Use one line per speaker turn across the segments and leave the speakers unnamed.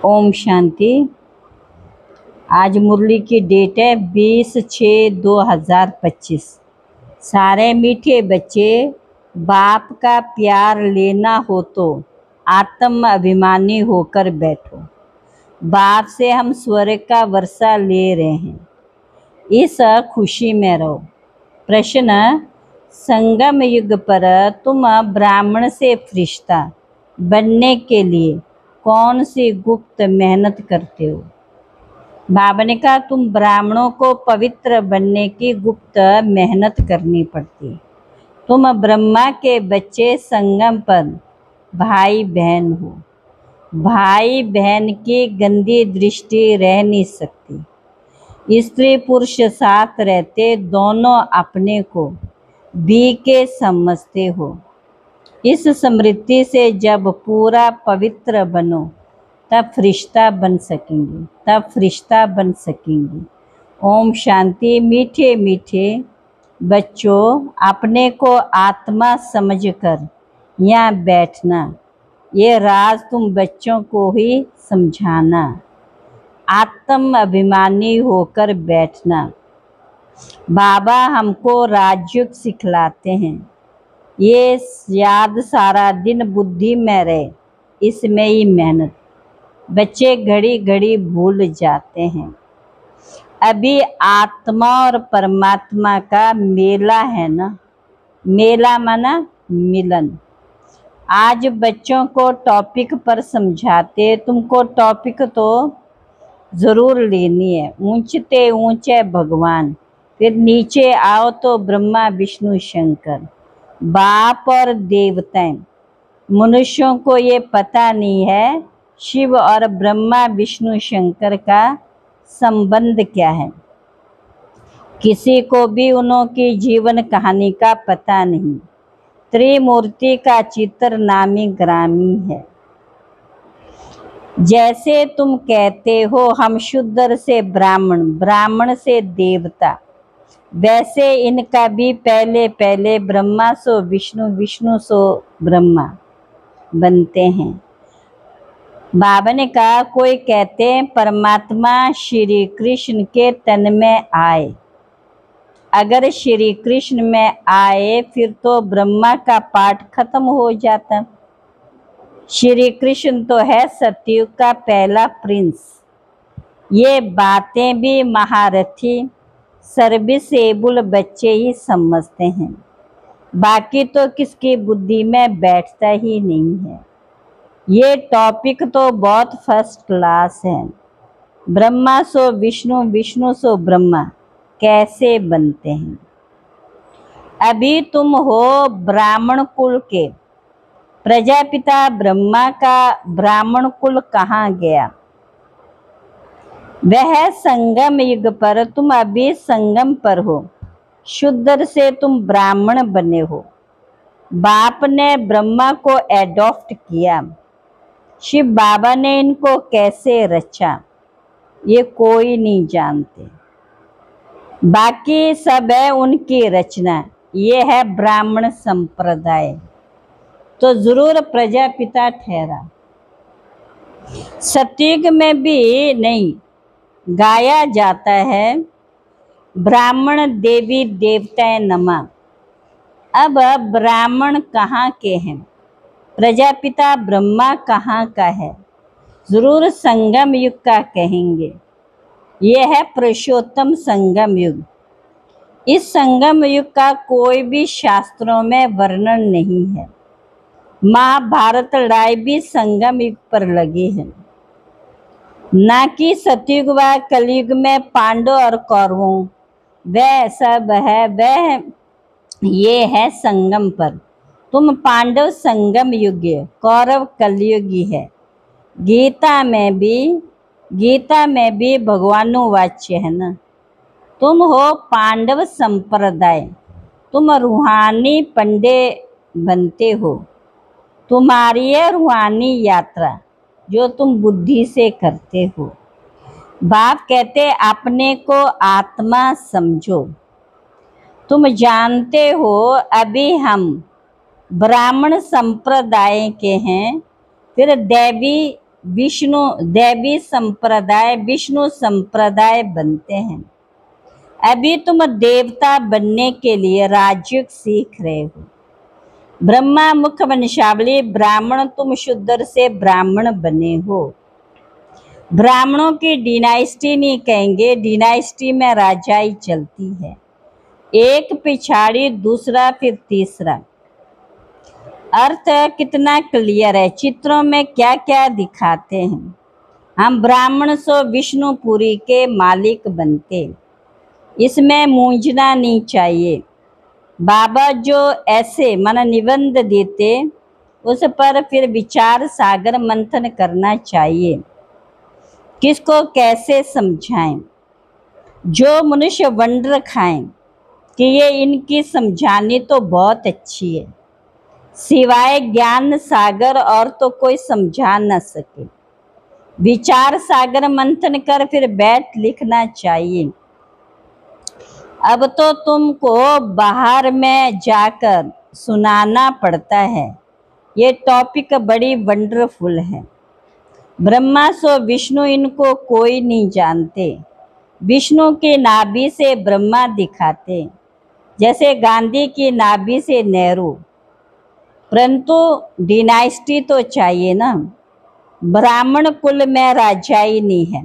ओम शांति। आज मुरली की डेट है 20/6/2025। सारे मीठे बच्चे, बाप का प्यार लेना हो तो आत्म अभिमानी होकर बैठो। बाप से हम स्वर्ग का वर्षा ले रहे हैं, इस खुशी में रहो। प्रश्न: संगम युग पर तुम ब्राह्मण से फरिश्ता बनने के लिए कौन सी गुप्त मेहनत करते हो? बाबा ने कहा, तुम ब्राह्मणों को पवित्र बनने की गुप्त मेहनत करनी पड़ती। तुम ब्रह्मा के बच्चे संगम पर भाई बहन हो। भाई बहन की गंदी दृष्टि रह नहीं सकती। स्त्री पुरुष साथ रहते दोनों अपने को बी के समझते हो। इस स्मृति से जब पूरा पवित्र बनो तब फरिश्ता बन सकेंगे। ओम शांति। मीठे मीठे बच्चों, अपने को आत्मा समझकर यहाँ बैठना। ये राज तुम बच्चों को ही समझाना। आत्म अभिमानी होकर बैठना। बाबा हमको राजयोग सिखलाते हैं, ये याद सारा दिन बुद्धि में रहे, इसमें ही मेहनत। बच्चे घड़ी घड़ी भूल जाते हैं। अभी आत्मा और परमात्मा का मेला है ना, मेला माना मिलन। आज बच्चों को टॉपिक पर समझाते, तुमको टॉपिक तो ज़रूर लेनी है। ऊंचते ऊंचे भगवान, फिर नीचे आओ तो ब्रह्मा विष्णु शंकर, बाप और देवताएं। मनुष्यों को ये पता नहीं है शिव और ब्रह्मा विष्णु शंकर का संबंध क्या है। किसी को भी उनकी जीवन कहानी का पता नहीं। त्रिमूर्ति का चित्र नामी ग्रामी है। जैसे तुम कहते हो हम शूद्र से ब्राह्मण, ब्राह्मण से देवता, वैसे इनका भी पहले पहले ब्रह्मा सो विष्णु, विष्णु सो ब्रह्मा बनते हैं। बाबा ने कहा, कोई कहते हैं परमात्मा श्री कृष्ण के तन में आए। अगर श्री कृष्ण में आए फिर तो ब्रह्मा का पाठ खत्म हो जाता। श्री कृष्ण तो है सतयुग का पहला प्रिंस। ये बातें भी महारथी सर्विसेबल बच्चे ही समझते हैं, बाकी तो किसकी बुद्धि में बैठता ही नहीं है। ये टॉपिक तो बहुत फर्स्ट क्लास है। ब्रह्मा सो विष्णु, विष्णु सो ब्रह्मा कैसे बनते हैं? अभी तुम हो ब्राह्मण कुल के। प्रजापिता ब्रह्मा का ब्राह्मण कुल कहाँ गया? वह संगम युग पर, तुम अभी संगम पर हो। शूद्र से तुम ब्राह्मण बने हो। बाप ने ब्रह्मा को एडॉप्ट किया। शिव बाबा ने इनको कैसे रचा ये कोई नहीं जानते, बाकी सब है उनकी रचना। ये है ब्राह्मण संप्रदाय, तो जरूर प्रजापिता ठहरा। सतयुग में भी नहीं गाया जाता है ब्राह्मण देवी देवताएं नमः। अब ब्राह्मण कहाँ के हैं? प्रजापिता ब्रह्मा कहाँ का है? जरूर संगम युग का कहेंगे। ये है पुरुषोत्तम संगम युग। इस संगम युग का कोई भी शास्त्रों में वर्णन नहीं है। महाभारत लड़ाई भी संगम युग पर लगी है, ना कि सतयुग व कलयुग में पांडव और कौरवों वह सब है। वह ये है संगम पर। तुम पांडव संगम युग, कौरव कलयुगी है। गीता में भी भगवानुवाच्य है ना। तुम हो पांडव संप्रदाय, तुम रूहानी पंडे बनते हो। तुम्हारी है रूहानी यात्रा जो तुम बुद्धि से करते हो। बाप कहते अपने को आत्मा समझो। तुम जानते हो अभी हम ब्राह्मण संप्रदाय के हैं, फिर दैवी विष्णु दैवी संप्रदाय विष्णु संप्रदाय बनते हैं। अभी तुम देवता बनने के लिए राजयोग सीख रहे हो। ब्रह्मा मुख वंशावली ब्राह्मण, तुम शूद्र से ब्राह्मण बने हो। ब्राह्मणों की डिनाइस्टी नहीं कहेंगे, डिनाइस्टी में राजाई चलती है, एक पिछाड़ी दूसरा फिर तीसरा। अर्थ कितना क्लियर है, चित्रों में क्या क्या दिखाते हैं। हम ब्राह्मण सो विष्णुपुरी के मालिक बनते, इसमें मूंझना नहीं चाहिए। बाबा जो ऐसे मन निबंध देते उस पर फिर विचार सागर मंथन करना चाहिए, किसको कैसे समझाएं। जो मनुष्य वंडर खाएं कि ये इनकी समझानी तो बहुत अच्छी है, सिवाय ज्ञान सागर और तो कोई समझा न सके। विचार सागर मंथन कर फिर बैठ लिखना चाहिए। अब तो तुमको बाहर में जाकर सुनाना पड़ता है। ये टॉपिक बड़ी वंडरफुल है। ब्रह्मा सो विष्णु, इनको कोई नहीं जानते। विष्णु की नाभि से ब्रह्मा दिखाते, जैसे गांधी की नाभि से नेहरू। परंतु डिनाइस्टी तो चाहिए ना। ब्राह्मण कुल में राजाई नहीं है,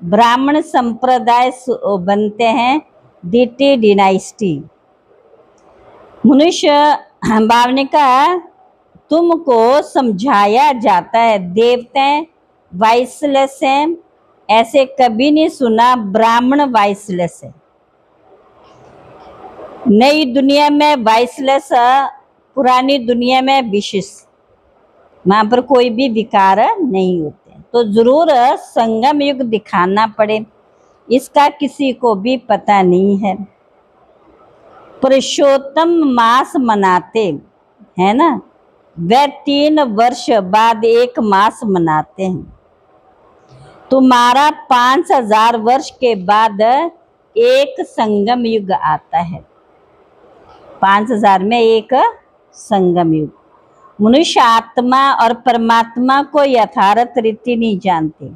ब्राह्मण संप्रदाय बनते हैं, डीटी डिनाइस्टी। मनुष्य भावने का तुमको समझाया जाता है देवता वाइसलेस है, ऐसे कभी नहीं सुना ब्राह्मण वाइसलेस है। नई दुनिया में वाइसलेस, पुरानी दुनिया में विशेष, वहाँ पर कोई भी विकार नहीं होते। तो जरूर संगम युग दिखाना पड़े, इसका किसी को भी पता नहीं है। पुरुषोत्तम मास मनाते है ना, वह 3 वर्ष बाद एक मास मनाते हैं। तुम्हारा 5000 वर्ष के बाद एक संगम युग आता है। 5000 में एक संगम युग। मनुष्य आत्मा और परमात्मा को यथार्थ रीति नहीं जानते,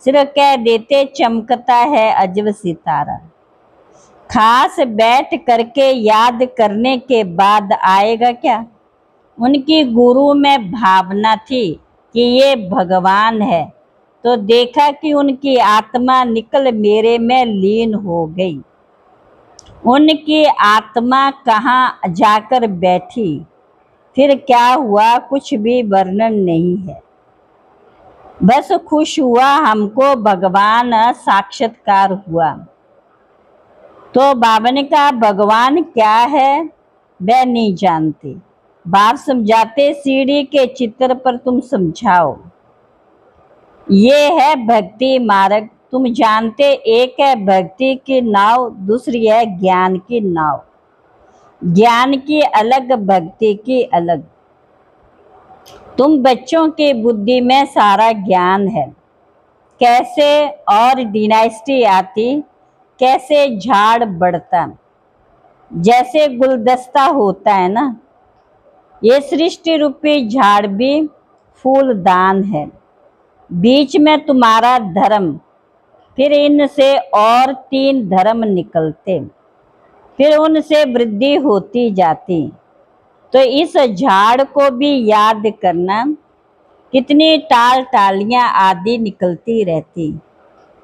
सिर्फ कह देते चमकता है अजब सितारा। खास बैठ करके याद करने के बाद आएगा क्या। उनकी गुरु में भावना थी कि ये भगवान है, तो देखा कि उनकी आत्मा निकल मेरे में लीन हो गई। उनकी आत्मा कहाँ जाकर बैठी, फिर क्या हुआ, कुछ भी वर्णन नहीं है। बस खुश हुआ हमको भगवान साक्षात्कार हुआ। तो बाबा ने कहा भगवान क्या है वह नहीं जानते। बाप समझाते सीढ़ी के चित्र पर तुम समझाओ, ये है भक्ति मार्ग। तुम जानते एक है भक्ति की नाव, दूसरी है ज्ञान की नाव। ज्ञान की अलग, भक्ति की अलग। तुम बच्चों की बुद्धि में सारा ज्ञान है, कैसे और डिनाइस्टी आती, कैसे झाड़ बढ़ता, जैसे गुलदस्ता होता है ना, ये सृष्टि रूपी झाड़ भी फूलदान है। बीच में तुम्हारा धर्म, फिर इनसे और 3 धर्म निकलते, फिर उनसे वृद्धि होती जाती। तो इस झाड़ को भी याद करना, कितनी टाल टालियां आदि निकलती रहती,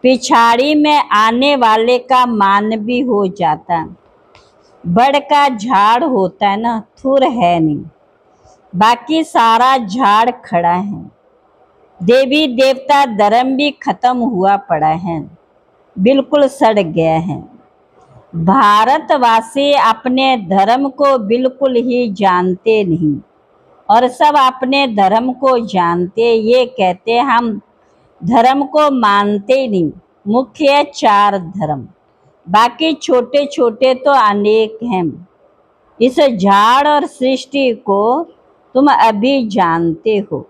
पिछाड़ी में आने वाले का मान भी हो जाता। बड़ का झाड़ होता है ना, थुर है नहीं, बाकी सारा झाड़ खड़ा है। देवी देवता धर्म भी खत्म हुआ पड़ा है, बिल्कुल सड़ गया है। भारतवासी अपने धर्म को बिल्कुल ही जानते नहीं, और सब अपने धर्म को जानते, ये कहते हम धर्म को मानते नहीं। मुख्य 4 धर्म, बाकी छोटे छोटे तो अनेक हैं। इस झाड़ और सृष्टि को तुम अभी जानते हो,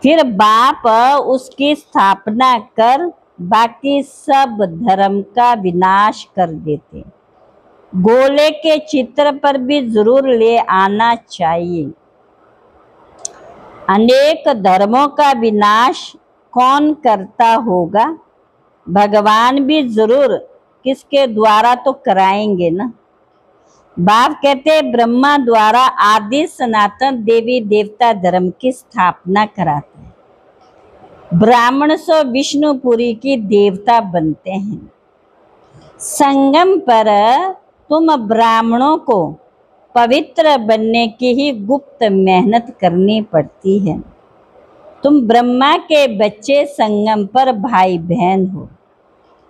फिर बाप उसकी स्थापना कर बाकी सब धर्म का विनाश कर देते। गोले के चित्र पर भी जरूर ले आना चाहिए। अनेक धर्मों का विनाश कौन करता होगा? भगवान भी जरूर किसके द्वारा तो कराएंगे ना। बाप कहते ब्रह्मा द्वारा आदि सनातन देवी देवता धर्म की स्थापना कराते हैं। ब्राह्मण सो विष्णुपुरी की देवता बनते हैं। संगम पर तुम ब्राह्मणों को पवित्र बनने की ही गुप्त मेहनत करनी पड़ती है। तुम ब्रह्मा के बच्चे संगम पर भाई बहन हो।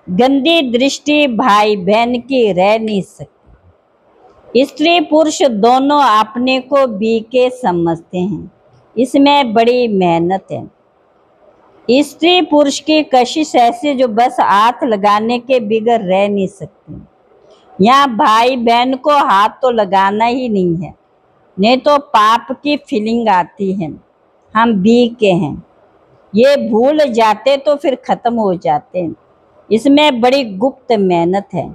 गंदी दृष्टि भाई बहन की रह नहीं सकती। स्त्री पुरुष दोनों अपने को बीके समझते हैं। इसमें बड़ी मेहनत है। स्त्री पुरुष की कशिश ऐसी जो बस हाथ लगाने के बिगड़ रह नहीं सकती। यहाँ भाई बहन को हाथ तो लगाना ही नहीं है, नहीं तो पाप की फीलिंग आती है। हम बीके हैं, ये भूल जाते तो फिर खत्म हो जाते हैं। इसमें बड़ी गुप्त मेहनत है।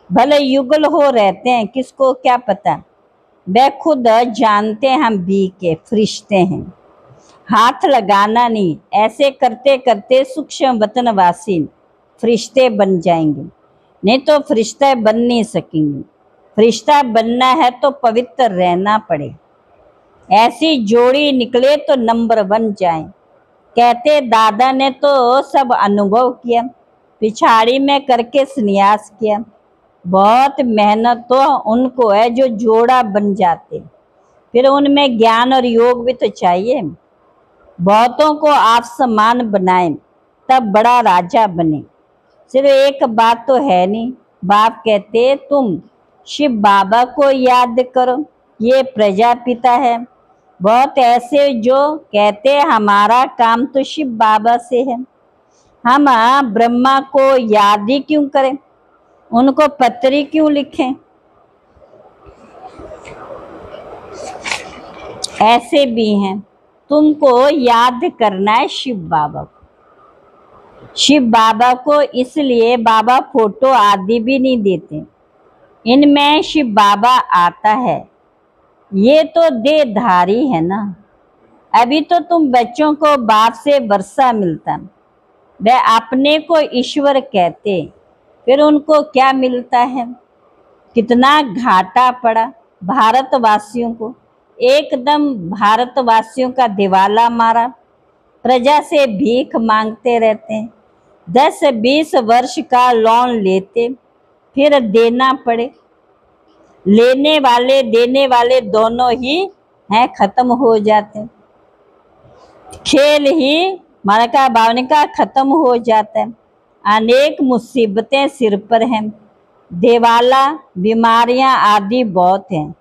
भले युगल हो रहते हैं, किसको क्या पता। वे खुद जानते हैं हम बीके फरिश्ते हैं। हाथ लगाना नहीं, ऐसे करते करते सूक्ष्म वतनवासी फरिश्ते बन जाएंगे, नहीं तो फरिश्ता बन नहीं सकेंगे। फरिश्ता बनना है तो पवित्र रहना पड़े। ऐसी जोड़ी निकले तो नंबर 1 जाए। कहते दादा ने तो सब अनुभव किया, पिछाड़ी में करके संन्यास किया। बहुत मेहनत तो उनको है जो जोड़ा बन जाते, फिर उनमें ज्ञान और योग भी तो चाहिए। बहुतों को आप समान बनाए तब बड़ा राजा बने। सिर्फ एक बात तो है नहीं। बाप कहते तुम शिव बाबा को याद करो, ये प्रजापिता है। बहुत ऐसे जो कहते हमारा काम तो शिव बाबा से है, हम ब्रह्मा को याद ही क्यों करें, उनको पत्री क्यों लिखें। ऐसे भी हैं। तुमको याद करना है शिव बाबा को। शिव बाबा को इसलिए बाबा फोटो आदि भी नहीं देते, इनमें शिव बाबा आता है। ये तो देहधारी है ना। अभी तो तुम बच्चों को बाप से वर्षा मिलता, वे अपने को ईश्वर कहते, फिर उनको क्या मिलता है। कितना घाटा पड़ा भारतवासियों को। एकदम भारतवासियों का दिवाला मारा। प्रजा से भीख मांगते रहते हैं। 10-20 वर्ष का लोन लेते, फिर देना पड़े। लेने वाले देने वाले दोनों ही हैं, खत्म हो जाते। खेल ही मारा का भावना का खत्म हो जाता है। अनेक मुसीबतें सिर पर हैं। दिवाला बीमारियां आदि बहुत हैं।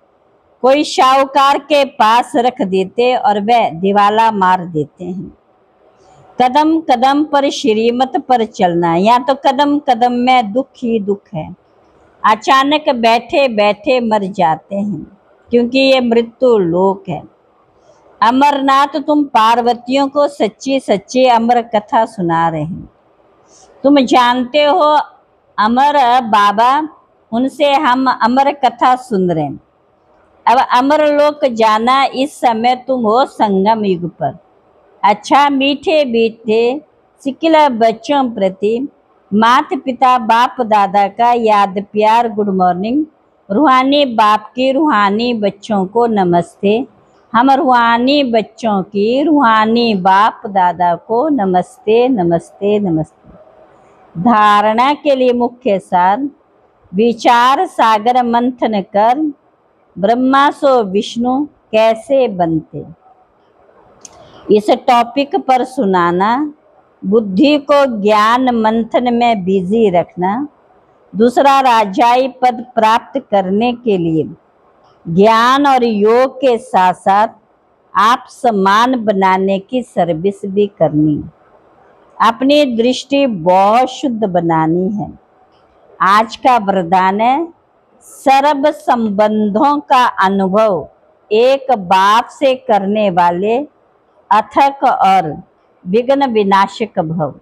कोई शाहूकार के पास रख देते और वह दिवाला मार देते हैं। कदम कदम पर श्रीमत पर चलना, या तो कदम कदम में दुख ही दुख है। अचानक बैठे बैठे मर जाते हैं, क्योंकि ये मृत्यु लोक है। अमरनाथ तुम पार्वतियों को सच्ची सच्ची अमर कथा सुना रहे हैं। तुम जानते हो अमर बाबा, उनसे हम अमर कथा सुन रहे हैं। अब अमर लोक जाना, इस समय तुम हो संगम युग पर। अच्छा मीठे मीठे सिकिला बच्चों प्रति माता पिता बाप दादा का याद प्यार गुड मॉर्निंग। रूहानी बाप की रूहानी बच्चों को नमस्ते। हम रूहानी बच्चों की रूहानी बाप दादा को नमस्ते नमस्ते नमस्ते। धारणा के लिए मुख्य सार, विचार सागर मंथन कर ब्रह्मा सो विष्णु कैसे बनते, इस टॉपिक पर सुनाना। बुद्धि को ज्ञान मंथन में बिजी रखना। दूसरा, राजाई पद प्राप्त करने के लिए ज्ञान और योग के साथ साथ आप समान बनाने की सर्विस भी करनी। अपनी दृष्टि बहुत शुद्ध बनानी है। आज का वरदान है, सर्व संबंधों का अनुभव एक बाप से करने वाले अथक और विघ्न विनाशक भव।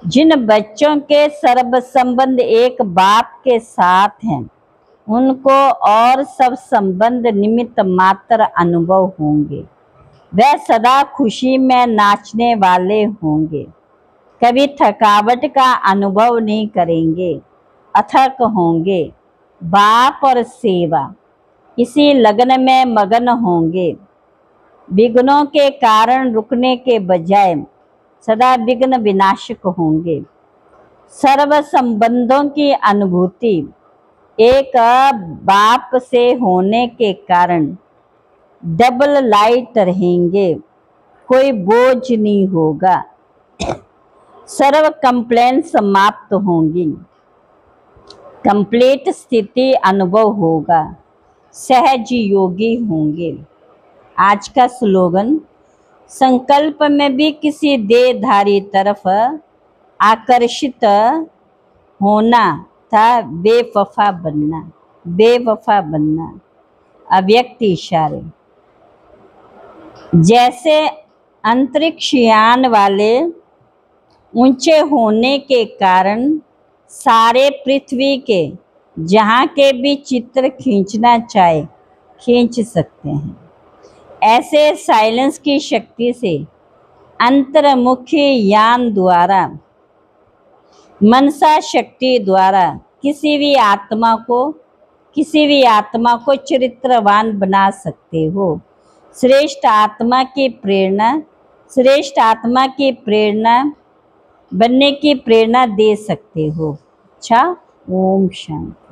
जिन बच्चों के सर्व संबंध एक बाप के साथ हैं, उनको और सब संबंध निमित्त मात्र अनुभव होंगे। वह सदा खुशी में नाचने वाले होंगे, कभी थकावट का अनुभव नहीं करेंगे, अथक होंगे। बाप और सेवा इसी लगन में मगन होंगे, विघ्नों के कारण रुकने के बजाय सदा विघ्न विनाशक होंगे। सर्व संबंधों की अनुभूति एक बाप से होने के कारण डबल लाइट रहेंगे, कोई बोझ नहीं होगा। सर्व कंप्लेन समाप्त होंगी, कंप्लीट स्थिति अनुभव होगा, सहज योगी होंगे। आज का स्लोगन, संकल्प में भी किसी देहधारी तरफ आकर्षित होना था, बेवफा बनना, बेवफा बनना। अव्यक्त इशारे, जैसे अंतरिक्ष यान वाले ऊंचे होने के कारण सारे पृथ्वी के जहाँ के भी चित्र खींचना चाहे खींच सकते हैं, ऐसे साइलेंस की शक्ति से अंतर्मुखी यान द्वारा, मनसा शक्ति द्वारा किसी भी आत्मा को चरित्रवान बना सकते हो। श्रेष्ठ आत्मा की प्रेरणा बनने की प्रेरणा दे सकते हो। अच्छा, ओम शांति।